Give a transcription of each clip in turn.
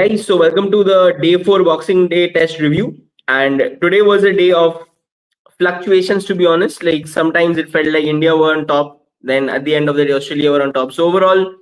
guys, so welcome to the day 4 Boxing Day test review. And today was a day of fluctuations, to be honest. Like sometimes it felt like India were on top, then at the end of the day, Australia were on top. So overall,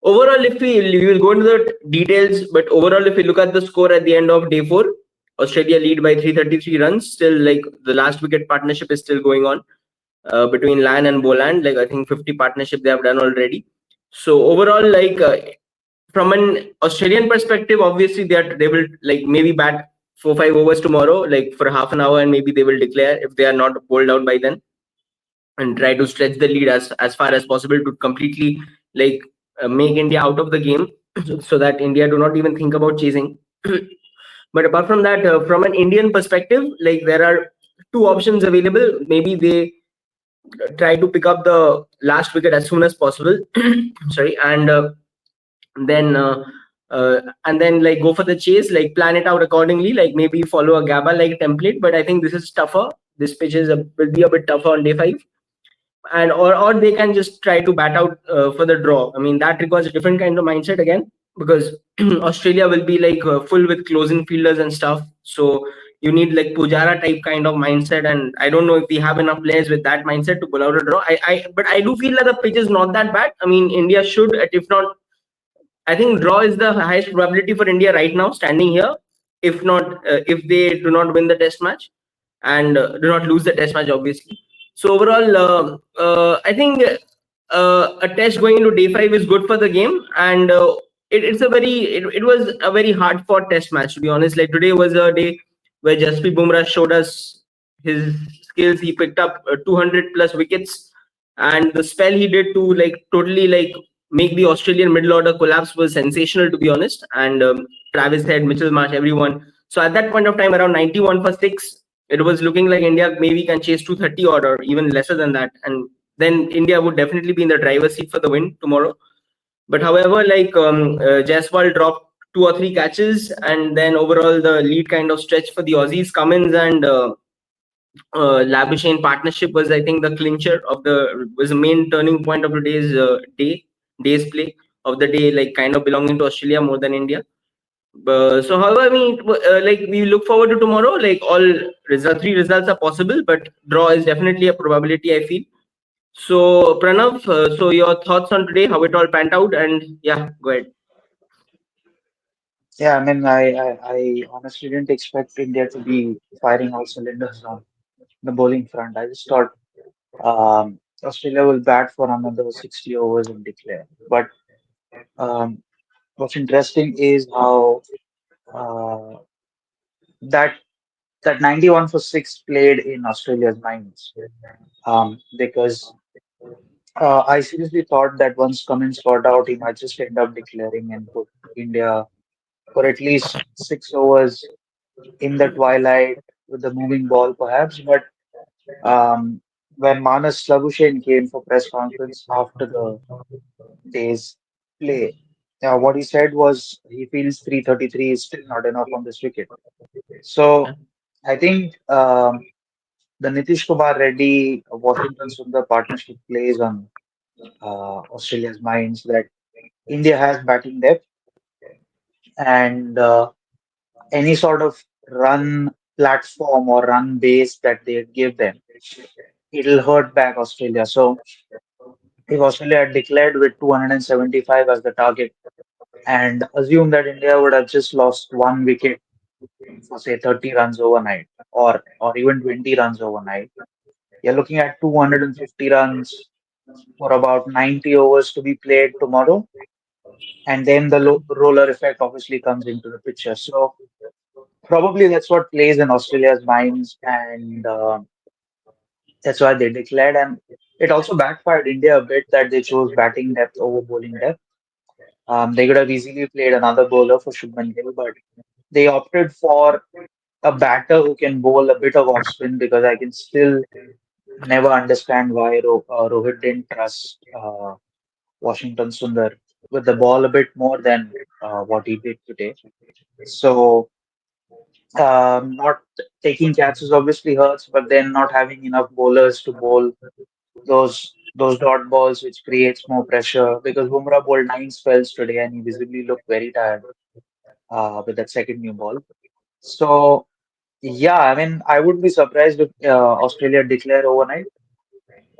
if we will go into the details, but overall, if we look at the score at the end of day 4, Australia lead by 333 runs. Still, like the last wicket partnership is still going on between Lan and Boland. Like I think 50 partnership they have done already. So overall, from an Australian perspective, obviously they will like maybe bat 4-5 overs tomorrow, like for half an hour, and maybe they will declare if they are not bowled out by then, and try to stretch the lead as far as possible to completely like make India out of the game, so that India do not even think about chasing. But apart from that, from an Indian perspective, like there are two options available. Maybe they try to pick up the last wicket as soon as possible. Sorry, then uh, and then like go for the chase, like plan it out accordingly, like maybe follow a GABA like template. But I think this is tougher. This pitch will be a bit tougher on day 5, and or they can just try to bat out for the draw. I mean that requires a different kind of mindset again, because Australia will be like full with closing fielders and stuff. So you need like Pujara type kind of mindset, and I don't know if we have enough players with that mindset to pull out a draw. But I do feel that the pitch is not that bad. I mean India should, if not, I think draw is the highest probability for India right now, standing here. If not, if they do not win the test match and do not lose the test match, obviously. So overall, I think a test going into day 5 is good for the game, and it was a very hard fought test match, to be honest. Like today was a day where Jasprit Bumrah showed us his skills. He picked up 200 plus wickets, and the spell he did to like totally like make the Australian middle order collapse was sensational, to be honest. And Travis Head, Mitchell Marsh, everyone. So at that point of time, around 91 for 6, it was looking like India maybe can chase 230 or even lesser than that. And then India would definitely be in the driver's seat for the win tomorrow. But however, Jaiswal dropped 2 or 3 catches, and then overall the lead kind of stretched for the Aussies. Cummins and Labuschagne partnership was, I think, the clincher of was the main turning point of today's day's play of the day, like kind of belonging to Australia more than India. So, however, I mean, like we look forward to tomorrow. Like all 3 results are possible, but draw is definitely a probability, I feel. So, Pranav, so your thoughts on today, how it all panned out, and yeah, go ahead. Yeah, I mean, I honestly didn't expect India to be firing all cylinders on the bowling front. I just thought Australia will bat for another 60 overs and declare. But um, what's interesting is how uh, that that 91 for 6 played in Australia's minds. Because I seriously thought that once Cummins got out, he might just end up declaring and put India for at least 6 overs in the twilight with the moving ball, perhaps. But um, when Manas Labuschagne came for press conference after the day's play, what he said was he feels 333 is still not enough on this wicket. So I think the Nitish Kumar Reddy Washington Sundar partnership plays on Australia's minds that India has batting depth and any sort of run platform or run base that they give them, it'll hurt back Australia. So if Australia had declared with 275 as the target and assume that India would have just lost one wicket for say 30 runs overnight or even 20 runs overnight, you're looking at 250 runs for about 90 overs to be played tomorrow. And then the roller effect obviously comes into the picture. So probably that's what plays in Australia's minds, and that's why they declared. And it also backfired India a bit that they chose batting depth over bowling depth. They could have easily played another bowler for Shubman Gill, but they opted for a batter who can bowl a bit of off spin because I can still never understand why Rohit didn't trust Washington Sundar with the ball a bit more than what he did today. So not taking catches obviously hurts, but then not having enough bowlers to bowl those dot balls, which creates more pressure because Bumrah bowled 9 spells today and he visibly looked very tired. with that second new ball. So yeah, I mean, I would be surprised if Australia declare overnight.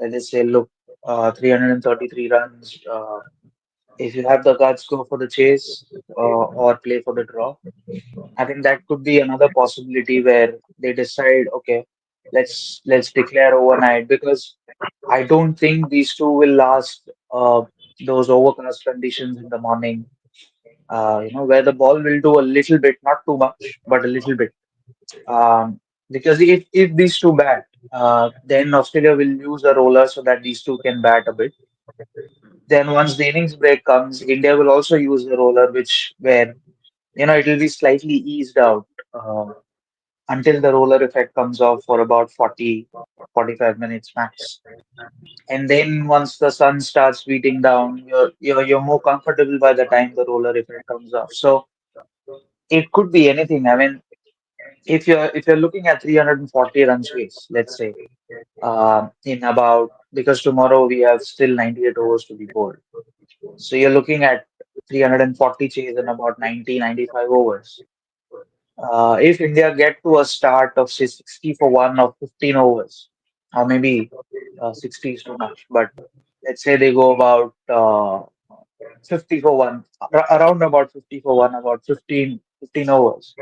They say, look, 333 runs. If you have the guts, go for the chase or play for the draw. I think that could be another possibility where they decide, okay, let's declare overnight because I don't think these two will last those overcast conditions in the morning. Where the ball will do a little bit, not too much, but a little bit. Because if these two bat, then Australia will use a roller so that these two can bat a bit. Then once the innings break comes, India will also use the roller, which where it will be slightly eased out until the roller effect comes off for about 40-45 minutes max. And then once the sun starts beating down, you're more comfortable by the time the roller effect comes off. So it could be anything. I mean, if you're looking at 340 runs chase, let's say, in about because tomorrow we have still 98 overs to be bowled. So you're looking at 340 chase in about 90-95 overs. If India get to a start of say 60 for one or 15 overs, or maybe 60 is too much, but let's say they go about 50 for one, around about 50 for one, about 15 overs.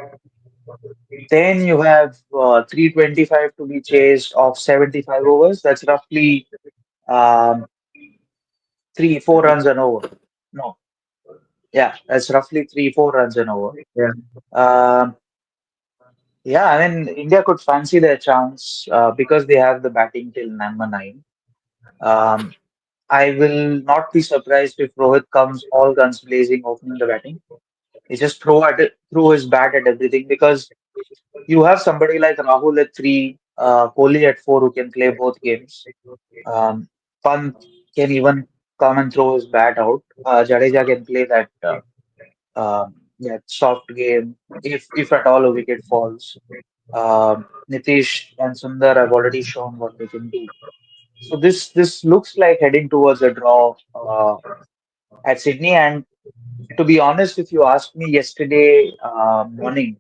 Then you have 325 to be chased of 75 overs. That's roughly um, 3-4 runs an over. No, yeah, that's roughly 3-4 runs an over. Yeah. Um, yeah, I mean, India could fancy their chance because they have the batting till number nine. Um, I will not be surprised if Rohit comes all guns blazing, opening the batting. He just throw his bat at everything because you have somebody like Rahul at three, Kohli at four who can play both games. Um, Pant can even come and throw his bat out. Jadeja can play that soft game if at all a wicket falls. Nitish and Sundar have already shown what they can do. So this looks like heading towards a draw at Sydney. And to be honest, if you asked me yesterday morning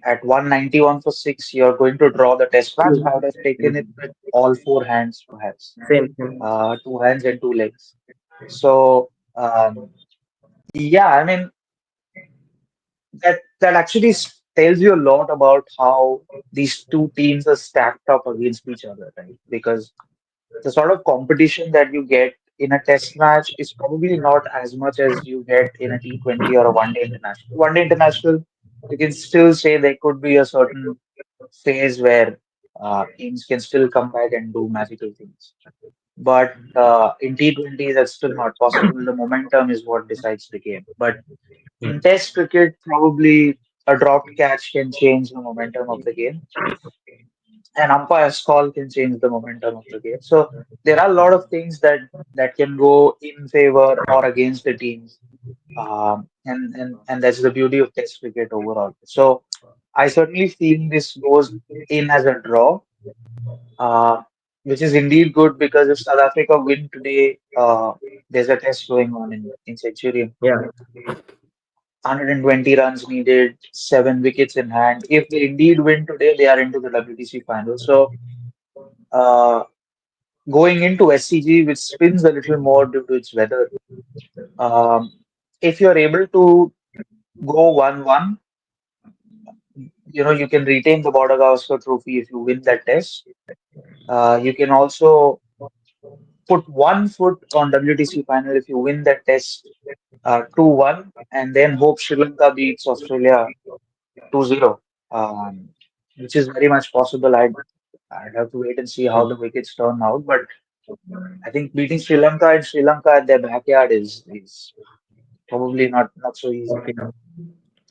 at 191 for six, you're going to draw the test match, I would have taken it with all four hands, perhaps. Same, same. Two hands and two legs. So yeah, I mean that actually tells you a lot about how these two teams are stacked up against each other, right? Because the sort of competition that you get in a test match is probably not as much as you get in a T20 or a one day international. One day international, you can still say there could be a certain phase where teams can still come back and do magical things. But in T20, that's still not possible. The momentum is what decides the game. But in Test cricket, probably a dropped catch can change the momentum of the game. An umpire's call can change the momentum of the game. So there are a lot of things that can go in favor or against the teams, and that's the beauty of Test cricket overall. So I certainly feel this goes in as a draw, uh, which is indeed good because if South Africa win today, there's a test going on in Centurion. Yeah. 120 runs needed, 7 wickets in hand. If they indeed win today, they are into the WTC final. So uh, going into SCG, which spins a little more due to its weather, um, if you're able to go 1-1, you can retain the Border Gavaskar Trophy if you win that test. You can also put 1 foot on WTC final if you win that test 2-1, and then hope Sri Lanka beats Australia 2-0, which is very much possible. I'd have to wait and see how the wickets turn out, but I think beating Sri Lanka and Sri Lanka at their backyard is probably not so easy. Okay.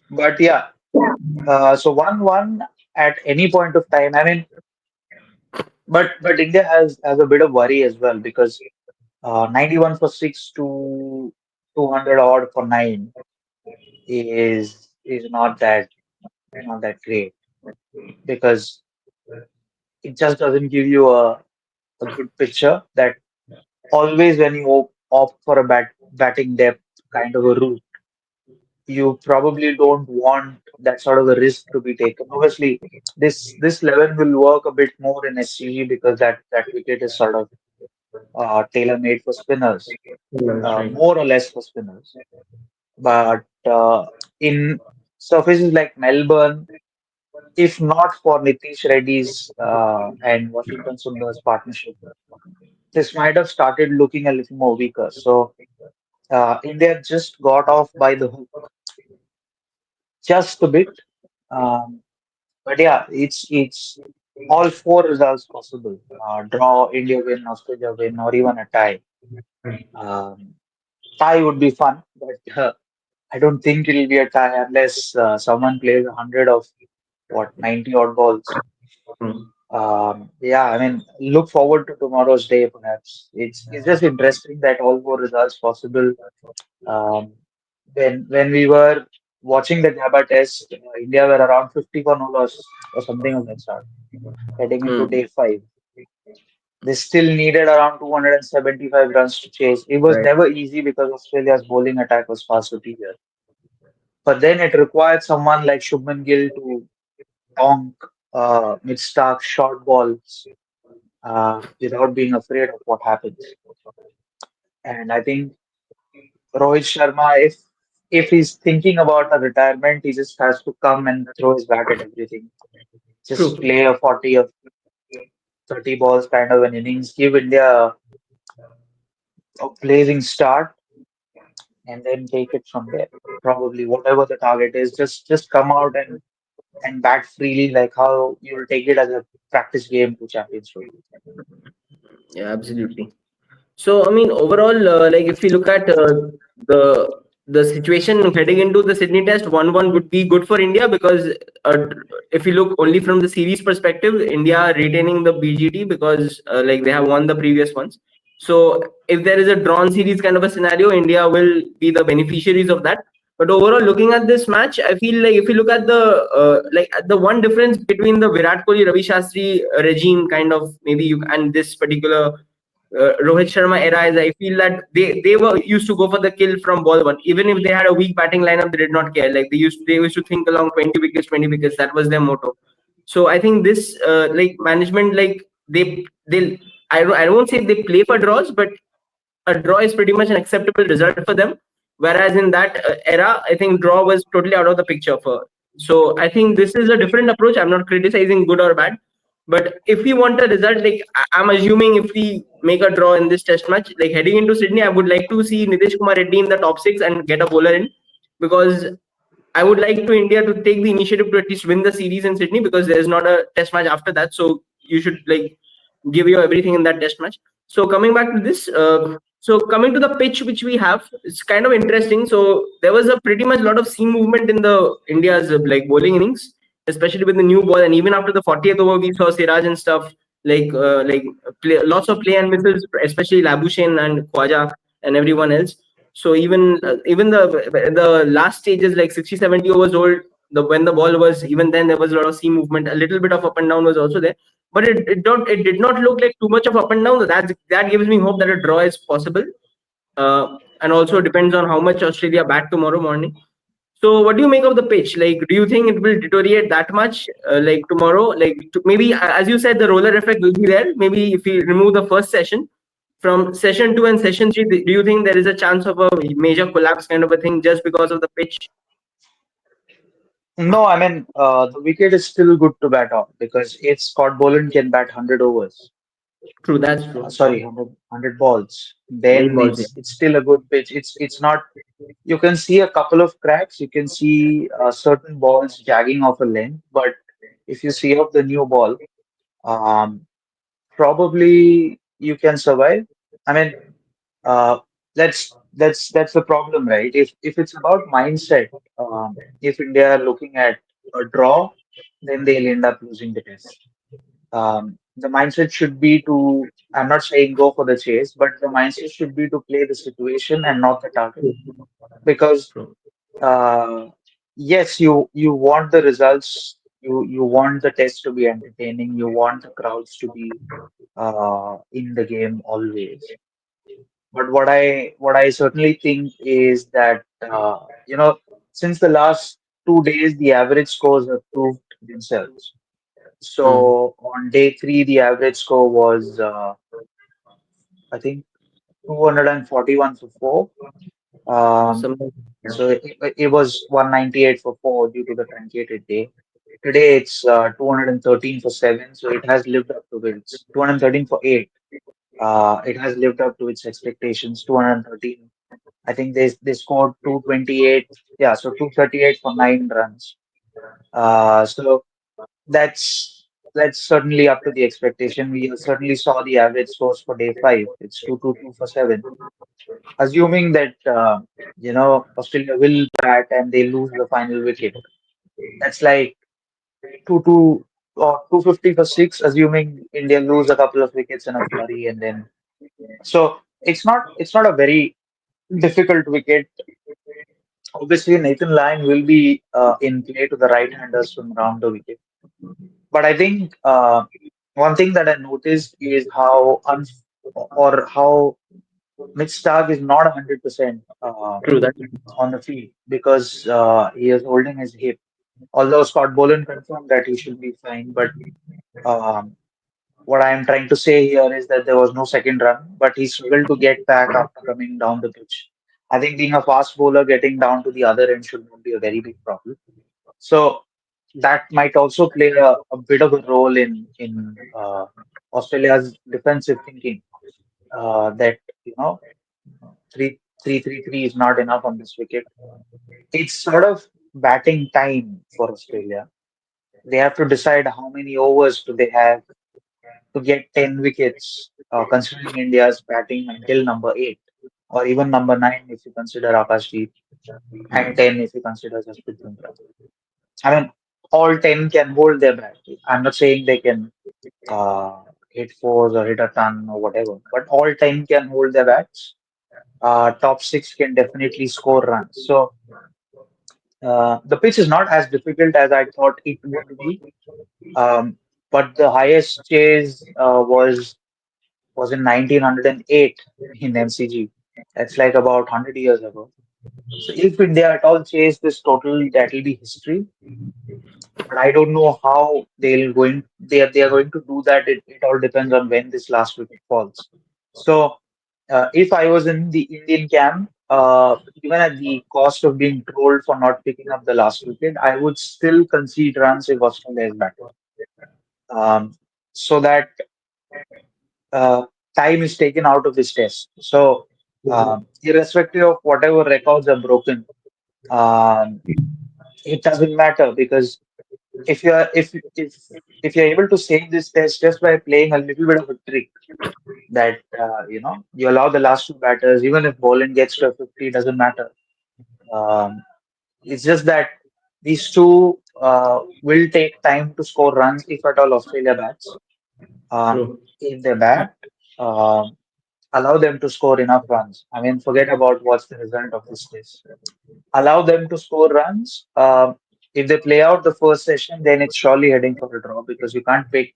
But yeah, so 1-1 at any point of time. I mean, but India has a bit of worry as well because 91 for six to 200 odd for nine is not that great because it just doesn't give you a good picture that always when you opt for a batting depth kind of a route, you probably don't want that sort of a risk to be taken. Obviously, this 11 will work a bit more in SCG because that wicket is sort of tailor-made for spinners, That's right. more or less for spinners. But in surfaces like Melbourne, if not for Nitish Reddy's and Washington Sundar's partnership, this might have started looking a little more weaker. So India just got off by the hook just a bit. Um, but yeah, it's all four results possible. Draw, India win, Australia win, or even a tie. Um, Tie would be fun, but I don't think it'll be a tie unless someone plays 100 of what 90 odd balls. Hmm. Yeah, I mean, look forward to tomorrow's day. Perhaps it's just interesting that all four results possible. Um, when we were watching the Gabba test, India were around 50 for no loss or something of that sort, heading into Hmm. day five. They still needed around 275 runs to chase. It was Right. never easy because Australia's bowling attack was far superior. But then it required someone like Shubman Gill to tonk mid-stark short balls without being afraid of what happens. And I think Rohit Sharma, if he's thinking about a retirement, he just has to come and throw his bat at everything. Just True. play a 40 or 30 balls kind of an innings, give India a blazing start, and then take it from there. Probably whatever the target is, just come out and bat freely, like how you'll take it as a practice game to Championship. Yeah, absolutely. So, I mean, overall, like if you look at the the situation heading into the Sydney Test, 1-1 would be good for India because if you look only from the series perspective, India are retaining the BGT because like they have won the previous ones. So, if there is a drawn series kind of a scenario, India will be the beneficiaries of that. But overall, looking at this match, I feel like if you look at the one difference between the Virat Kohli Ravi Shastri regime, kind of maybe you and this particular Rohit Sharma era is I feel that they were used to go for the kill from ball one. Even if they had a weak batting lineup, they did not care. Like they used to think along 20 wickets, 20 wickets. That was their motto. So I think this like management like they I won't say they play for draws, but a draw is pretty much an acceptable result for them. Whereas in that era, I think draw was totally out of the picture for. So I think this is a different approach. I'm not criticizing good or bad, but if we want a result, like I'm assuming if we make a draw in this test match, like heading into Sydney, I would like to see Nitish Kumar Reddy in the top six and get a bowler in because I would like to India to take the initiative to at least win the series in Sydney because there is not a test match after that. So you should like give your everything in that test match. So coming back to this, so coming to the pitch which we have, it's kind of interesting. So there was a pretty much lot of seam movement in the India's like bowling innings, especially with the new ball, and even after the 40th over, we saw Siraj and stuff lots of play and misses, especially Labuschagne and Khwaja and everyone else. So even the last stages like 60 70 overs old, when the ball was even then there was a lot of seam movement, a little bit of up and down was also there, but it did not look like too much of up and down. That gives me hope that a draw is possible, and also depends on how much Australia bat tomorrow morning. So, what do you make of the pitch? Like, do you think it will deteriorate that much? Like tomorrow, maybe as you said, the roller effect will be there. Maybe if we remove the first session, from session two and session three, do you think there is a chance of a major collapse kind of a thing just because of the pitch? No, I mean the wicket is still good to bat on because if Scott Boland can bat 100 overs, True, that's true. sorry, 100 balls, 100 then balls, yeah. it's still a good pitch. It's not. You can see a couple of cracks. You can see certain balls jagging off a length, but if you see off the new ball, um, probably you can survive. I mean, uh, that's the problem, right? If it's about mindset, if India are looking at a draw, then they'll end up losing the test. The mindset should be to, I'm not saying go for the chase, but the mindset should be to play the situation and not the target. Because True. uh, yes, you want the results, you want the test to be entertaining, you want the crowds to be in the game always. But what I certainly think is that you know. since the last 2 days, the average scores have proved themselves. Hmm. So on day three, the average score was, I think, 241 for four. Um, Some. so it was 198 for four due to the truncated day. Today it's 213 for seven, so it has lived up to its 213 for eight. It has lived up to its expectations. 213. I think they scored 228. Yeah, so 238 for 9 runs. So that's certainly up to the expectation. We certainly saw the average scores for day five. It's 222 for seven. Assuming that Australia will bat and they lose the final wicket, that's like 2 or 250 for six. Assuming India lose a couple of wickets in a flurry, and then so it's not a very difficult wicket. Obviously, Nathan Lyon will be in play to the right-handers from around the wicket. But I think one thing that I noticed is how Mitch Stark is not 100% True that. on the field because he is holding his hip. Although Scott Boland confirmed that he should be fine, but um, what I am trying to say here is that there was no second run, but he struggled to get back after coming down the pitch. I think being a fast bowler, getting down to the other end should not be a very big problem. So that might also play a bit of a role in Australia's defensive thinking. That you know three is not enough on this wicket. It's sort of batting time for Australia. They have to decide how many overs do they have to get 10 wickets, considering India's batting until number 8, or even number 9 if you consider Akashdeep, and 10 if you consider Jasprit Bumrah. I mean, all 10 can hold their bat. I'm not saying they can hit fours or hit a ton or whatever, but all 10 can hold their bats. Top 6 can definitely score runs. So the pitch is not as difficult as I thought it would be. Um, but the highest chase was in 1908 in MCG. That's like about 100 years ago. So if India at all chase this total, that will be history. But I don't know how they are going to do that. It all depends on when this last wicket falls. So if I was in the Indian camp, even at the cost of being trolled for not picking up the last wicket, I would still concede runs if Australia is batting. So that uh, time is taken out of this test. So, irrespective of whatever records are broken, um, it doesn't matter because if you are if you're able to save this test just by playing a little bit of a trick that you allow the last two batters, even if Boland gets to a 50, doesn't matter. Um, it's just that these two will take time to score runs if at all Australia bats. True. If they bat, um, allow them to score enough runs. I mean, forget about what's the result of this test. Allow them to score runs. If they play out the first session, then it's surely heading for a draw because you can't pick,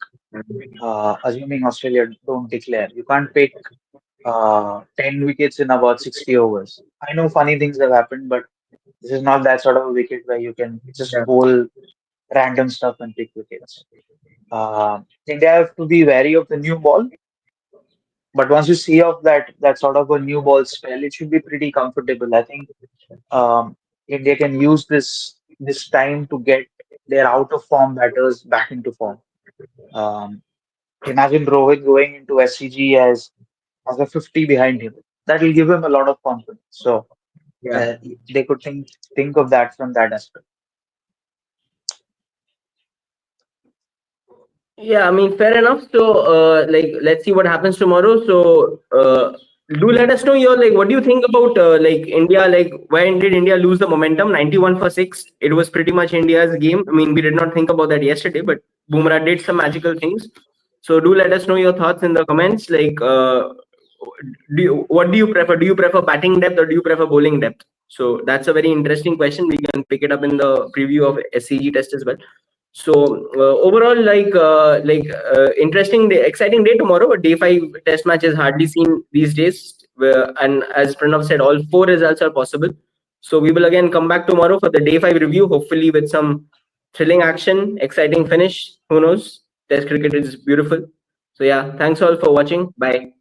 assuming Australia don't declare, you can't pick 10 wickets in about 60 overs. I know funny things have happened, but this is not that sort of a wicket where you can just Yeah. bowl random stuff and pick wickets. India have to be wary of the new ball. But once you see off that sort of a new ball spell, it should be pretty comfortable. I think India can use this time to get their out of form batters back into form. Um, Imagine Rohit going into SCG as a 50 behind him. That will give him a lot of confidence. So Yeah. they could think of that from that aspect. Yeah, I mean, fair enough. So, let's see what happens tomorrow. So, do let us know your what do you think about India? Like, when did India lose the momentum? 91 for six. It was pretty much India's game. I mean, we did not think about that yesterday, but Bumrah did some magical things. So, do let us know your thoughts in the comments. What do you prefer? Do you prefer batting depth or do you prefer bowling depth? So that's a very interesting question. We can pick it up in the preview of SCG test as well. So overall, interesting day, exciting day tomorrow. But day five test match is hardly seen these days. And as Pranav said, all four results are possible. So we will again come back tomorrow for the day 5 review, hopefully with some thrilling action, exciting finish. Who knows? Test cricket is beautiful. So yeah, thanks all for watching. Bye.